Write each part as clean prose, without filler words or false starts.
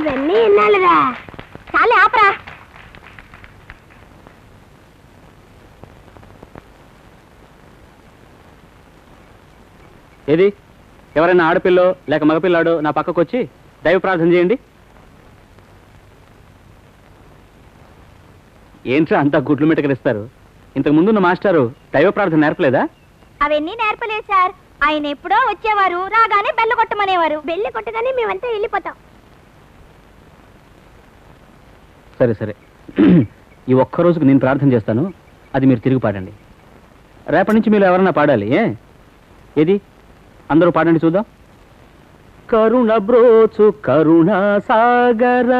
ఇవన్నీ ఎన్నాళ్ళరా? చాలే ఆపరా. ఏది ఎవరైనా ఆడపిల్లో లేక మగపిల్లాడో నా పక్కకు వచ్చి దైవ ప్రార్థన చేయండి. ఏంట్రా అంతా గుడ్లు మిటకరిస్తారు? ఇంతకు ముందున్న మాస్టారు దైవ ప్రార్థన నేర్పలేదా? అవన్నీ నేర్పలేదు సార్. ఆయన ఎప్పుడో వచ్చేవారు, రాగానే బెల్ల కొట్టమనేవారు. బెల్ల కొట్టగానే మేమంతా వెళ్ళిపోతాం. సరే సరే, ఈ ఒక్క రోజుకు నేను ప్రార్థన చేస్తాను, అది మీరు తిరిగి పాడండి. రేపటి నుంచి మీరు ఎవరన్నా పాడాలి. ఏది అందరూ పాడండి చూద్దాం. కరుణ బ్రోచు కరుణా సాగర,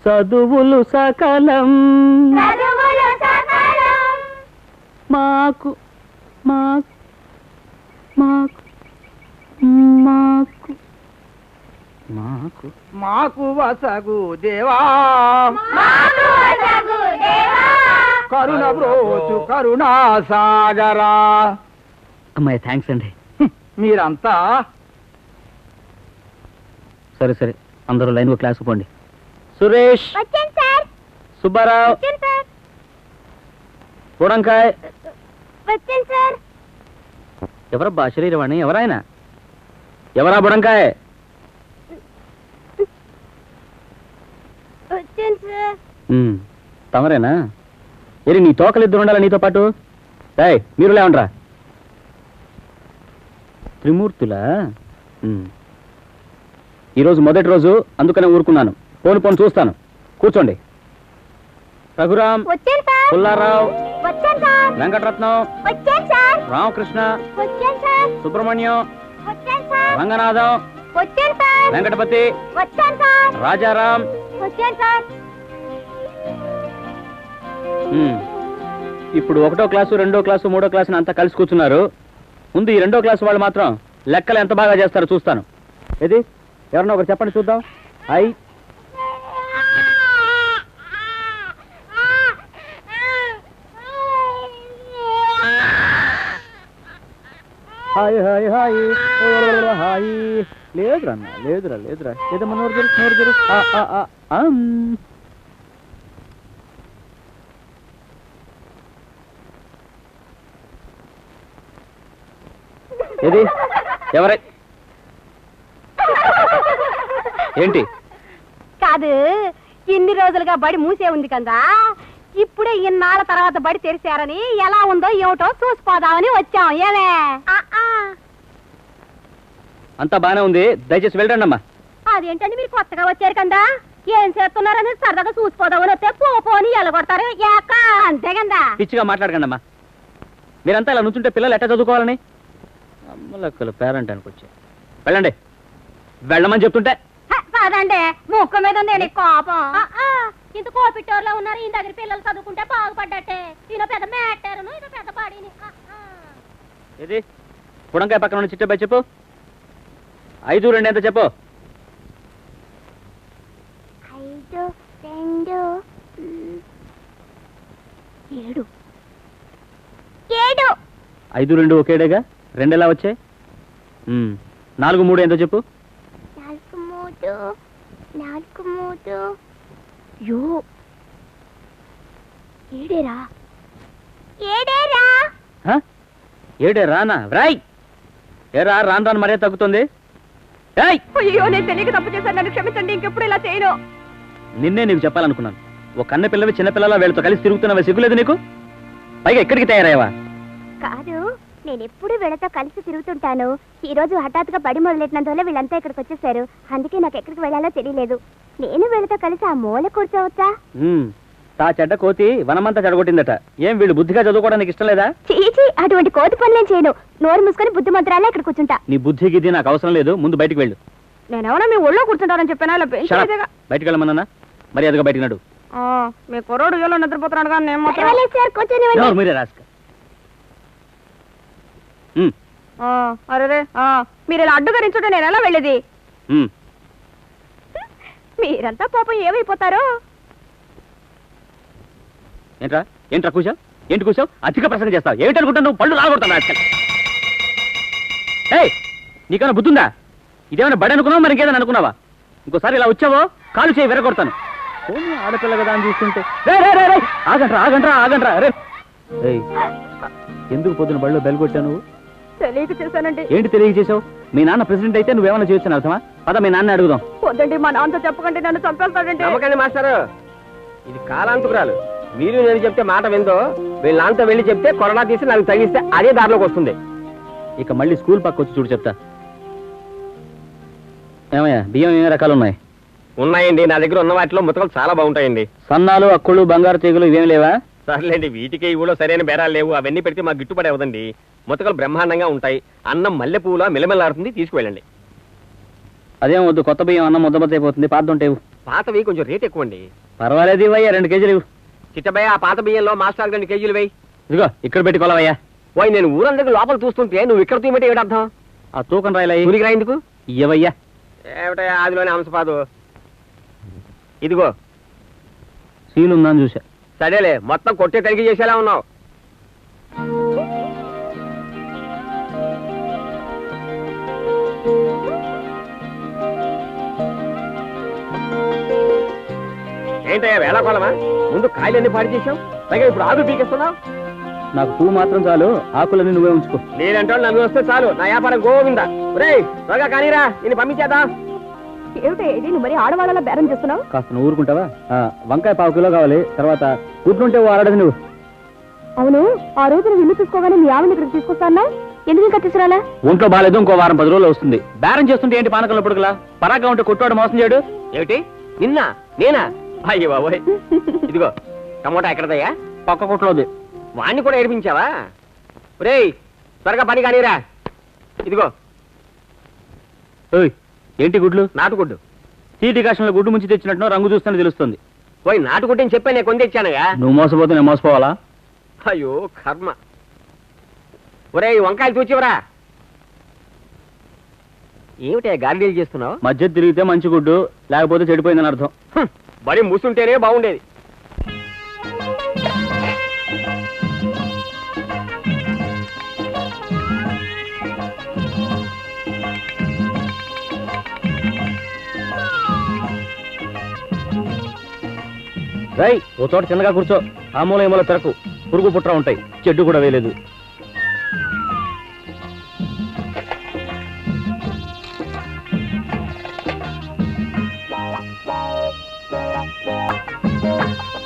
చదువులు సకలం మాకు మాకు మాకు మాకు మాకు మాకు వసగు దేవా, కరుణ బ్రోచు కరుణా సాగరా. అమ్మాయి థ్యాంక్స్ అండి. మీరంతా సరే సరే, అందరూ లైన్గా క్లాస్కు పోండి. సురేష్, సుబ్బారావు, బుడంకాయ్, ఎవరబ్బా శరీరవాణి? ఎవరాయన? ఎవరా బుడంకాయ్? తమరేనా? ఏరి నీ తోకలు ఇద్దరు ఉండాలా నీతో పాటు? మీరు లేవండ్రా. త్రిమూర్తులా? ఈరోజు మొదటి రోజు, అందుకనే ఊరుకున్నాను. పోను పోను చూస్తాను. కూర్చోండి. రఘురాం, పుల్లారావు, వెంకటరత్నం, రామకృష్ణ, సుబ్రహ్మణ్యం, రంగనాథం, వెంకటపతి, రాజారాం. ఇప్పుడు 1వ క్లాసు, 2వ క్లాసు, 3వ క్లాసు అంతా కలిసి కూర్చున్నారు. ముందు ఈ 2వ క్లాసు వాళ్ళు మాత్రం లెక్కలు ఎంత బాగా చేస్తారో చూస్తాను. ఏది ఎవరన్నా ఒకరు చెప్పండి చూద్దాం. Hi hi hi hi hi. లేదురా అన్న, లేదురా లేదురా. ఏదమ్మా నోరు తెరు, నోరు తెరు. ఏది ఎవరై ఏంటి? కాదు, ఇన్ని రోజులుగా బడి మూసే ఉంది కదా, ఇప్పుడే ఇన్నాళ్ళ తర్వాత బడి తెరిచారని ఎలా ఉందో ఏమిటో చూసిపోదామని వచ్చాం. ఏమే అంతా బానే ఉంది, దయచేసి వెళ్ళండి అమ్మా. అదేంటండి, మీరు కొత్తగా వచ్చారు కదా, ఏం చేస్తున్నారని సరదాగా చూసిపోదామని వస్తే పోని ఎలగొడతారు. అంతే కదా. పిచ్చిగా మాట్లాడకండి అమ్మా. మీరంతా ఇలా నుంచుంటే పిల్లలు ఎట్లా చదువుకోవాలని? అమ్మలక్కలు పేరెంట్ అనుకొచ్చి వెళ్ళండి. వెళ్ళమని చెప్తుంటే కాదండి, ముక్క మీద ఉంది కోపం. ఇంత కోపిట్టోర్లో ఉన్నారు. ఈ దగ్గర పిల్లలు చదువుకుంటే బాగుపడ్డట్టే. ఈయన పెద్ద మేటారును, ఈయన పెద్ద పాడిని. ఏది బుడంకాయ పక్కన ఉన్న చిట్టబాయ్ చెప్పు. 5, 2 ఎంత చెప్పు. 5, 2, 7. 5, 2 ఒకేడేగా. 2 ఎలా వచ్చాయి? 4, 3 ఎంతో చెప్పు. 4, 3 యో 7రా. 7 రానా? రాయ్. ఏరా రాను రాను మరే తగ్గుతుంది. అయ్యో, నేను తెలియక తప్పు చేశాను, నన్ను క్షమించండి. ఇంకెప్పుడు ఇలా చేయను. నిన్నే నీకు చెప్పాలనుకున్నాను. ఒక కన్న పిల్లవి చిన్నపిల్లల వీళ్ళతో కలిసి తిరుగుతున్నావా? సిగ్గులేదు నీకు? పైగా ఎక్కడికి తయారయ్యావా? కాదు, నేను ఎప్పుడు వీళ్ళతో కలిసి తిరుగుతుంటాను. ఈ రోజు హఠాత్తుగా బడి మొదలెట్టినందువల్ల వీళ్ళంతా ఇక్కడికి వచ్చేసారు. అందుకే నాకు ఎక్కడికి వెళ్ళాలో తెలియలేదు. నేను వీళ్ళతో కలిసి ఆ మూల కూర్చోవచ్చా? తా చెడ్డ కోతి వనమంతా చెడగొట్టిందట. ఏం వీళ్ళు బుద్ధిగా చదువుకోవడానికి ఇష్టం లేదా? చీచి, అటువంటి కోతి పనులేం చేయను. నోరు మూసుకొని బుద్ధి మంత్రాలే ఇక్కడ కూర్చుంటా. నీ బుద్ధి గిద్ది నాకు అవసరం లేదు. ముందు బయటికి వెళ్ళు. నేనేమన్నా మీ ఒళ్ళో కూర్చుంటారని చెప్పానా? బయటికి వెళ్ళమన్నా మరి అదిగా బయటికి నడు. మీ కుర్రోడు ఏలో నిద్రపోతున్నాడు కానీ మీరే రాసుక. అరే, మీరు ఇలా అడ్డుగా నించుంటే నేను ఎలా వెళ్ళేది? మీరంతా పాపం ఏమైపోతారు? ఏంట్రా ఏంట్రా కూర్చావు? ఏంటి కూర్చావు? అధిక ప్రసంగం చేస్తావు. ఏమిటనుకుంటా నువ్వు? పళ్ళు రాలగొడతాను. నీకన్నా బుద్ధుందా? ఇదేమైనా బడి అనుకున్నావా మరి ఇంకేదని అనుకున్నావా? ఇంకోసారి ఇలా వచ్చావో కాలు చేయి విరగొడతాను. ఆడపిల్ల కదా అని చూస్తుంటే ఆగంట్రా రే. ఎందుకు పొద్దున బడిలో బెల్ కొట్టావు నువ్వు? తెలియక చేశానండి. ఏంటి తెలియక చేసావు? మీ నాన్న ప్రెసిడెంట్ అయితే నువ్వేమైనా చేయొచ్చు అర్థమా? పద మీ నాన్న అడుగుదాం. వద్దండి, మా నాన్నతో చెప్పకండి, నన్ను చంపేస్తాడండి. నమ్మకండి మాస్టారు, ఇది కాలాంతకురాలు. మీరు నేను చెప్తే మాట విందో వీళ్ళ నాన్నతో వెళ్ళి చెప్తే కొరడా తీసి నాకు తగిలిస్తే అదే దారిలోకి వస్తుంది. ఇక మళ్ళీ స్కూల్ పక్క వచ్చి చూడు చెప్తా. ఏమయ్యా బియ్యం ఏ రకాలు ఉన్నాయి? ఉన్నాయండి, నా దగ్గర ఉన్న వాటిలో ముతకలు చాలా బాగుంటాయండి. సన్నాలు, అక్కులు, బంగారు తీగలు ఇవేం లేవా? సర్లేండి, వీటికి ఈ ఊళ్ళో సరైన బేరాలు లేవు. అవన్నీ పెడితే మాకు గిట్టుబడి అవదండి. ముతకలు బ్రహ్మాండంగా ఉంటాయి. అన్నం మల్లె పువ్వులా మిలమిలాడుతుంది, తీసుకువెళ్ళండి. అదేం వద్దు, కొత్త బియ్యం అన్నం ముద్దబద్ద అయిపోతుంది. పాతదుంటేవు. పాతవి కొంచెం రేట్ ఎక్కువ అండి. పర్వాలేదు ఇవయ్యా, 2 కేజీలు ఇవ్వు. చిట్టబయ్య, ఆ పాత బియ్యంలో మాస్టర్ 2 కేజీలు వేయి. ఇదిగో ఇక్కడ పెట్టుకోవాలయ్యా. పోయి నేను ఊరందరికి లోపల చూస్తుంటే నువ్వు ఇక్కడ తీయమంటే ఏమిటి అర్థం? ఆ తూకం రాయలా ఊరికి రాయిందుకు ఇవ్వయ్యా. ఏమిటా ఆదిలోనే అంశపాదు. ఇదిగో సీలుందని చూసా. సరేలే, మొత్తం కొట్టే తనిఖీ చేసేలా ఉన్నావు. ఏంటయ్యా వేళాకోళమా? ముందు కాయలన్నీ పాడి చేసావు, పైగా ఇప్పుడు ఆకు పీకేస్తున్నావు. నాకు పువ్వు మాత్రం చాలు, ఆకులన్నీ నువ్వే ఉంచుకో. నేనంటే నన్ను వస్తే చాలు, నా వ్యాపారం గోవిందా. ఒరేయ్ త్వరగా కానీరా, నేను పంపించేదా. ఏమిటి ఇది, నువ్వు మరి ఆడవాళ్ళ బేరం చేస్తున్నావు? కాస్త నువ్వు ఊరుకుంటావా? వంకాయ 1/2 కిలో కావాలి. తర్వాత గుడ్లుంటే ఆడదు నువ్వు. అవును, ఆ రోజు నువ్వు ఇల్లు చూసుకోగానే మీ ఆవిడ ఇక్కడికి తీసుకొస్తానా? ఎందుకు ఇంకా తీసుకురాలా? ఒంట్లో బాగాలేదు, ఇంకో వారం 10 రోజులు వస్తుంది. బేరం చేస్తుంటే ఏంటి పానకంలో పుడుకులా? పరాగా ఉంటే కొట్టువాడు మోసం చేయడు. ఏమిటి నిన్న నేనా? అయ్యో బాబోయ్. ఇదిగో టమోటా ఎక్కడదయ్యా? పక్క కొట్లోది. వాణ్ణి కూడా ఏడిపించావా? ఒరేయ్ త్వరగా పని కానీరా. ఇదిగో ఏంటి గుడ్లు? నాటుగుడ్డు. తీటి కాశంలో గుడ్డు ముంచి తెచ్చినట్టు రంగు చూస్తేనే తెలుస్తుంది. పోయి నాటుగుడ్డు అని చెప్పా, నేను కొని తెచ్చానుగా. నువ్వు మోసపోతే నేను మోసపోవాలా? అయ్యో కర్మ. ఒరేయ్ వంకాయలు చూచివరా. ఏమిటా గాలిడీలు చేస్తున్నావు? మధ్య తిరిగితే మంచి గుడ్డు, లేకపోతే చెడిపోయిందని అర్థం. మరి మూసుంటేనే బాగుండేది. రై ఓ చోట చిన్నగా కూర్చో. ఆ మూల ఏమూల తిరకు, పురుగు పుట్ర ఉంటాయి. చెడ్డు కూడా వేయలేదు.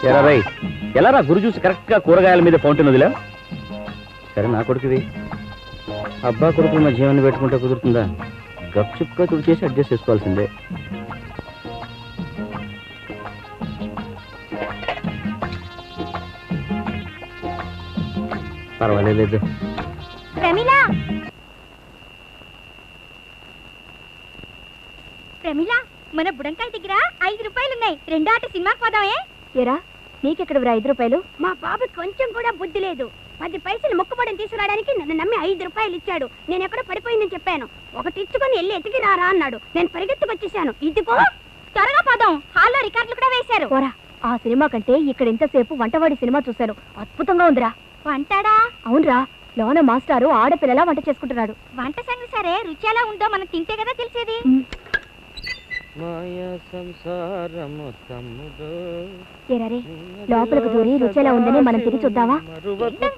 ఎరా రై, ఎలారా గురి చూసి కరెక్ట్ గా కూరగాయల మీద ఫౌంటైన్ వదిలా? సరే నా కొడుకువి. అబ్బా కొడుకుల మధ్య ఏమని పెట్టుకుంటే కుదురుతుందా? గప్చుప్గా తుడిచేసి అడ్జస్ట్ చేసుకోవాల్సిందే. పర్వాలేదు. ప్రమిళ, మన బుడంకాయ దగ్గర 5 రూపాయలున్నాయి. 2 ఆట సినిమాకి పోదామే? ఏరా నీకెక్కడ 5 రూపాయలు? మా బాబు కొంచెం కూడా బుద్ధి లేదు. 10 పైసలు మొక్కుబడిని తీసుకురావడానికి నన్ను నమ్మి 5 రూపాయలు ఇచ్చాడు. నేను ఎక్కడ పడిపోయిందని చెప్పాను. ఒకటి ఇచ్చుకొని వెళ్ళి ఎతికి రారా అన్నాడు. నేను పరిగెత్తుకొచ్చేసాను. ఇదిగో త్వరగా పోదాం, హాల్లో రికార్డులు కూడా వేశారు. ఆ సినిమా కంటే ఇక్కడ ఎంతసేపు వంటవాడి సినిమా చూశాను. అద్భుతంగా ఉందిరా. వంటాడా? అవునరా, లోన మాస్టారు ఆడపిల్లలా వంట చేసుకుంటున్నాడు. వంట సంగతి సరే, రుచి ఎలా ఉందో మనం తింటే కదా తెలిసేది. లోపలికి దూరి రుచి ఎలా ఉందని మనం తిరిగి చూద్దామా?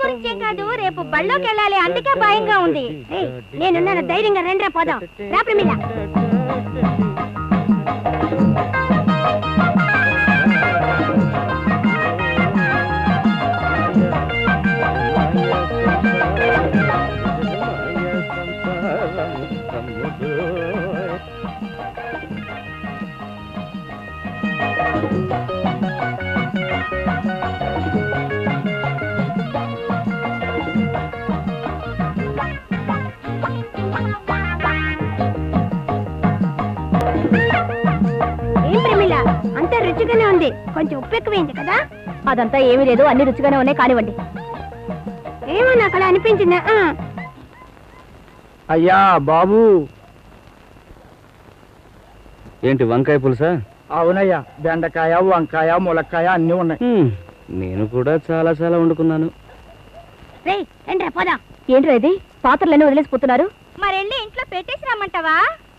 గురించేం కాదు, రేపు బళ్ళోకి వెళ్ళాలి, అందుకే భయంగా ఉంది. నేనున్నాను, ధైర్యంగా రెండ్రా పోదాం. రా ప్రమిళ. అంతా రుచిగానే ఉంది, కొంచెం ఉప్పు ఎక్కువైంది కదా? అదంతా ఏమీ లేదు, అన్ని రుచిగానే ఉన్నాయి, కానివ్వండి. ఏమో నాకు అలా అనిపించింది. అయ్యా బాబు. ఏంటి వంకాయ పులుసా? అవునయ్యా, బెండకాయ, వంకాయ, ములక్కాయ అన్నీ ఉన్నాయి. నేను కూడా చాలా వండుకున్నాను. ఏంట్రా ఇది, పాత్రలన్నీ వదిలేసిపోతున్నారు? మరెళ్ళి ఇంట్లో పెట్టేసి రమ్మంటావా?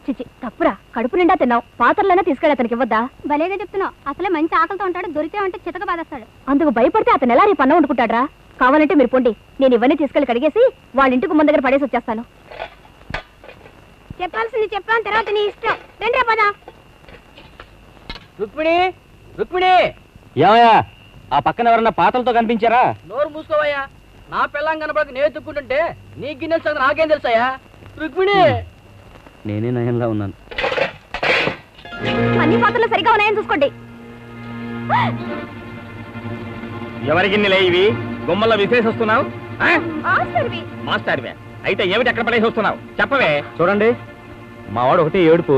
చిచి తప్పురా, కడుపు నిండా తిన్నావు, పాత్రలైనా తీసుకెళ్ళి అతనికి ఇవ్వద్దా? భలేగా చెప్తున్నావు, అసలే మంచి ఆకలితో ఉంటాడు, దొరికితే అంటే చితక బాధేస్తాడు. అందుకు భయపడితే అతను ఎలా రేపు అన్నం వండుకుంటాడ్రా? కావాలంటే మీరు పొండి, నేను ఇవన్నీ తీసుకెళ్ళి కడిగేసి వాళ్ళ ఇంటి గుమ్మం దగ్గర పడేసి వచ్చేస్తాను. చెప్పాల్సింది చెప్పాను, తర్వాత నీ ఇష్టం. రండి పదా. రుక్మిణి, రుక్మిణి, ఏమయ్యా ఆ పక్కన ఎవరన్నా పాతలతో కనిపించారా? నోరు మూసుకోవయ్యా. నా పిల్లం కనపడక నేను ఎత్తుక్కుంటుంటే నీ గిన్నెలు సంగతి నాకేం తెలుసాయా? రుక్మిణి, నేనే నయంలా ఉన్నాను. అన్ని పాత్రలు సరిగా ఉన్నాయని చూసుకోండి. ఎవరి గిన్నెలే ఇవి? గుమ్మల్లో విశేష వస్తున్నావు? మాస్టర్వి. అయితే ఏమిటి ఎక్కడ పడేసి వస్తున్నావు? చెప్పవే. చూడండి, మా వాడు ఒకటే ఏడుపు,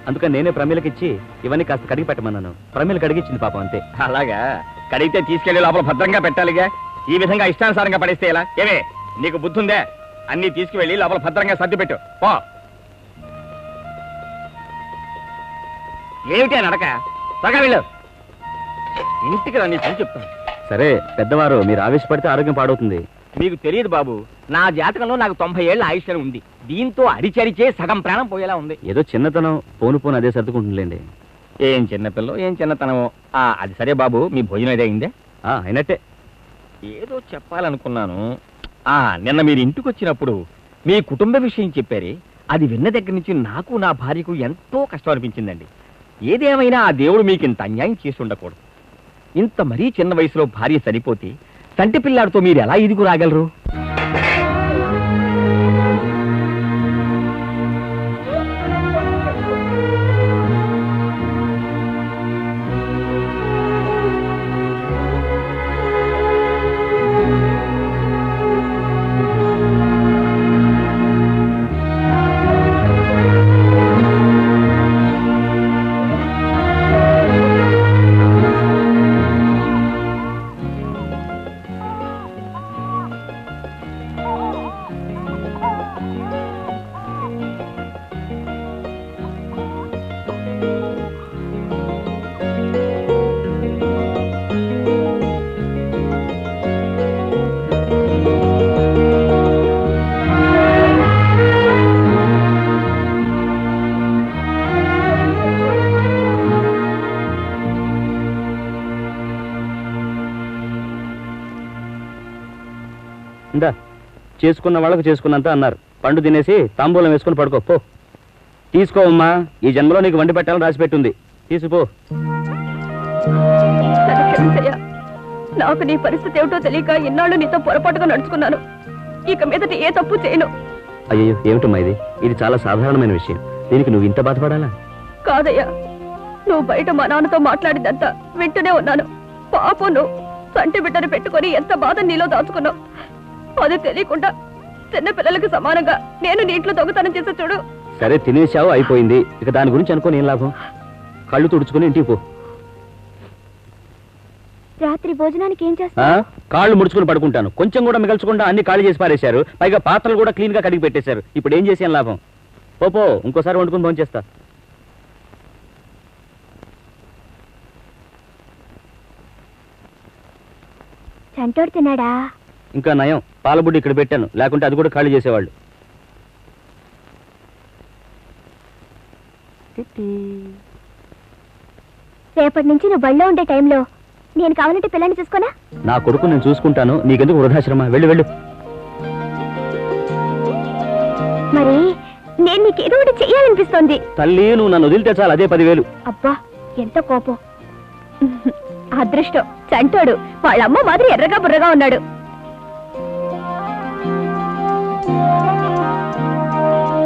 అందుకని నేనే ప్రమీలకిచ్చి ఇవన్నీ కాస్త కడిగి పెట్టమన్నాను. ప్రమీల కడిగిచ్చింది పాపం అంతే. అలాగా? కడిగితే తీసుకెళ్లి లోపల భద్రంగా పెట్టాలిగా. ఈ విధంగా ఇష్టానుసారంగా పడేస్తే ఎలా? ఏవే, నీకు బుద్ధుందే? అన్ని తీసుకువెళ్ళి లోపల భద్రంగా సర్ది పెట్టు పో. ఏమిటి నడక? త్వరగా వెళ్ళు. ఇంటికి రా, నీ పని చెప్తాను. సరే పెద్దవారు, మీరు ఆవేశపడితే ఆరోగ్యం పాడవుతుంది. మీకు తెలియదు బాబు, నా జాతకంలో నాకు 90 ఏళ్ల ఆయుష్యం ఉంది. దీంతో అరిచరిచే సగం ప్రాణం పోయేలా ఉంది. ఏదో చిన్నతనం, పోను పోను అదే సర్దుకుంటుందిలేండి. ఏం చిన్నపిల్లో, ఏం చిన్నతనమో. అది సరే బాబు, మీ భోజనం ఏదో అయిందే? అయినట్టే. ఏదో చెప్పాలనుకున్నాను. నిన్న మీరు ఇంటికి వచ్చినప్పుడు మీ కుటుంబ విషయం చెప్పారే, అది విన్న దగ్గర నుంచి నాకు నా భార్యకు ఎంతో కష్టం అనిపించిందండి. ఏదేమైనా ఆ దేవుడు మీకు ఇంత అన్యాయం చేసి ఉండకూడదు. ఇంత మరీ చిన్న వయసులో భార్య సరిపోతే సంటి పిల్లాడితో మీరు ఎలా ఇదిగు రాగలరు? ఇందా, చేసుకున్న వాళ్ళకు చేసుకున్నంత అన్నారు. పండు తినేసి తాంబూలం వేసుకుని పడుకో. తీసుకోవమ్మా, ఈ జన్మలో నీకు వండి పెట్టాలని రాసి పెట్టుంది. తీసుకో. నాకు నీ పరిస్థితి ఏమిటో తెలియక ఇన్నాళ్ళు నీతో పొరపాటుగా నడుచుకున్నాను. ఇక మీదట ఏ తప్పు చేయను. అయ్యో ఏమిటమ్మా ఇది? ఇది చాలా సాధారణమైన విషయం. దీనికి నువ్వు ఇంత బాధపడాలా? కాదయ్యా, నువ్వు బయట మా నాన్నతో మాట్లాడిందంతా వింటూనే ఉన్నాను. పాపం నువ్వు సంటి బిడ్డను పెట్టుకొని ఎంత బాధ నీలో దాచుకున్నావు. అది తెలియకుండా చిన్న పిల్లలకు సమానంగా నేను నీ ఇంట్లో దొంగతనం చేసే చూడు. సరే తినేసావు, అయిపోయింది. ఇక దాని గురించి అనుకోని ఏం లాభం? కళ్ళు తుడుచుకుని ఇంటికి పో. రాత్రి భోజనానికి ఏం చేస్తా? కాళ్ళు ముడుచుకుని పడుకుంటాను. కొంచెం కూడా మిగల్చకుండా అన్ని ఖాళీ చేసి పారేశారు. పైగా పాత్రలు కూడా క్లీన్ గా కడిగి పెట్టేశారు. ఇప్పుడు ఏం చేసేం లాభం? పో, ఇంకోసారి వండుకుని భోజనం చేస్తా. చంటోడు తిన్నాడా? ఇంకా నయం, పాలబుడ్డి ఇక్కడ పెట్టాను, లేకుంటే అది కూడా ఖాళీ చేసేవాళ్ళు. రేపటి నుంచి నువ్వు బళ్ళో ఉండే టైంలో నేను కావాలంటే పిల్లని చూసుకోనా? నా కొడుకు నేను చూసుకుంటాను, నీకెందుకు వృద్ధాశ్రమ? వెళ్ళు వెళ్ళు. మరి నేను నీకేదో ఒకటి చెయ్యాలనిపిస్తోంది. తల్లి, నువ్వు నన్ను వదిలితే చాలు, అదే 10,000. అబ్బా ఎంత కోపం. అదృష్టం, చంటోడు వాళ్ళమ్మ మాదిరి ఎర్రగా బుర్రగా ఉన్నాడు.